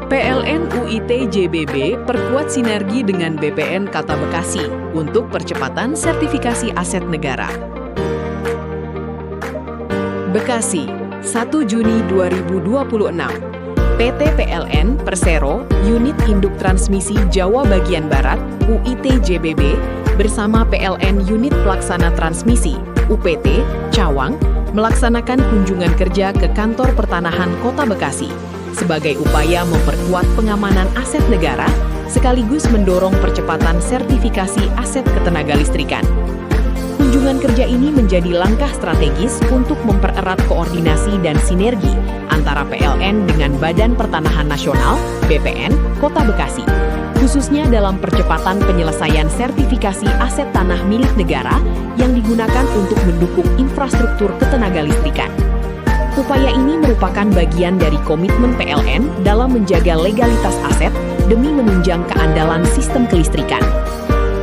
PLN UIT JBB perkuat sinergi dengan BPN Kota Bekasi untuk percepatan sertifikasi aset negara. Bekasi, 1 Juni 2026. PT PLN Persero, Unit Induk Transmisi Jawa Bagian Barat, UIT JBB, bersama PLN Unit Pelaksana Transmisi, UPT, Cawang, melaksanakan kunjungan kerja ke Kantor Pertanahan Kota Bekasi sebagai upaya memperkuat pengamanan aset negara sekaligus mendorong percepatan sertifikasi aset ketenagalistrikan. Kunjungan kerja ini menjadi langkah strategis untuk mempererat koordinasi dan sinergi antara PLN dengan Badan Pertanahan Nasional (BPN) Kota Bekasi, khususnya dalam percepatan penyelesaian sertifikasi aset tanah milik negara yang digunakan untuk mendukung infrastruktur ketenagalistrikan. Upaya ini merupakan bagian dari komitmen PLN dalam menjaga legalitas aset demi menunjang keandalan sistem kelistrikan.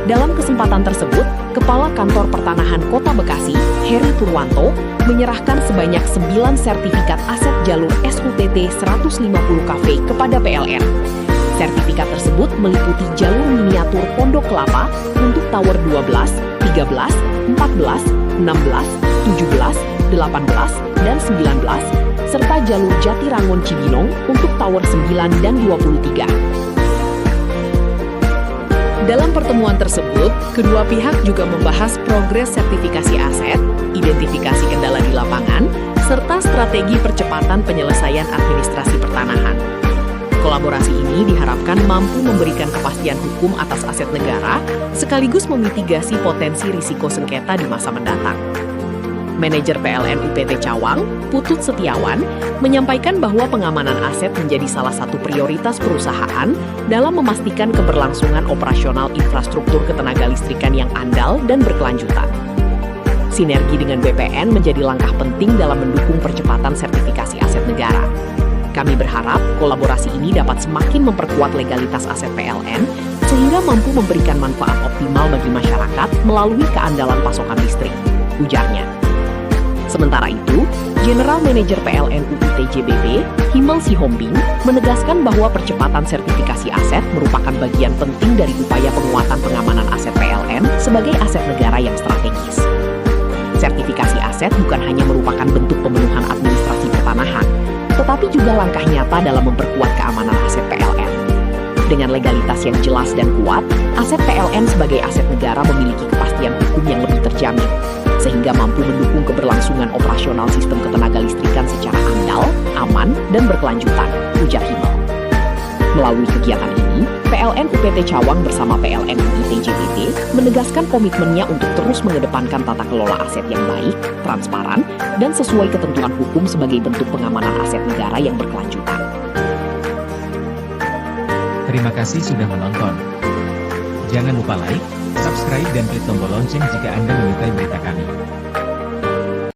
Dalam kesempatan tersebut, Kepala Kantor Pertanahan Kota Bekasi, Heri Purwanto, menyerahkan sebanyak 9 sertifikat aset jalur SUTT 150 kV kepada PLN. Sertifikat tersebut meliputi jalur miniatur Pondok Kelapa untuk Tower 12, 13, 14, 16, 17, 18, dan 19, serta jalur Jatirangon Cibinong untuk Tower 9 dan 23. Dalam pertemuan tersebut, kedua pihak juga membahas progres sertifikasi aset, identifikasi kendala di lapangan, serta strategi percepatan penyelesaian administrasi pertanahan. Kolaborasi ini diharapkan mampu memberikan kepastian hukum atas aset negara, sekaligus memitigasi potensi risiko sengketa di masa mendatang. Manajer PLN UPT Cawang, Putut Setiawan, menyampaikan bahwa pengamanan aset menjadi salah satu prioritas perusahaan dalam memastikan keberlangsungan operasional infrastruktur ketenagalistrikan yang andal dan berkelanjutan. Sinergi dengan BPN menjadi langkah penting dalam mendukung percepatan sertifikasi aset negara. Kami berharap kolaborasi ini dapat semakin memperkuat legalitas aset PLN sehingga mampu memberikan manfaat optimal bagi masyarakat melalui keandalan pasokan listrik, ujarnya. Sementara itu, General Manager PLN UIT JBB, Himal Sihombing, menegaskan bahwa percepatan sertifikasi aset merupakan bagian penting dari upaya penguatan pengamanan aset PLN sebagai aset negara yang strategis. Sertifikasi aset bukan hanya merupakan bentuk pemenuhan administrasi pertanahan, tetapi juga langkah nyata dalam memperkuat keamanan aset PLN. Dengan legalitas yang jelas dan kuat, aset PLN sebagai aset negara memiliki kepastian hukum yang lebih terjamin, sehingga mampu mendukung keberlangsungan operasional sistem ketenagalistrikan secara andal, aman, dan berkelanjutan, ujar Himal. Melalui kegiatan ini, PLN UPT Cawang bersama PLN UIT JBB menegaskan komitmennya untuk terus mengedepankan tata kelola aset yang baik, transparan, dan sesuai ketentuan hukum sebagai bentuk pengamanan aset negara yang berkelanjutan. Terima kasih sudah menonton. Jangan lupa like, subscribe dan klik tombol lonceng jika Anda menyukai berita kami.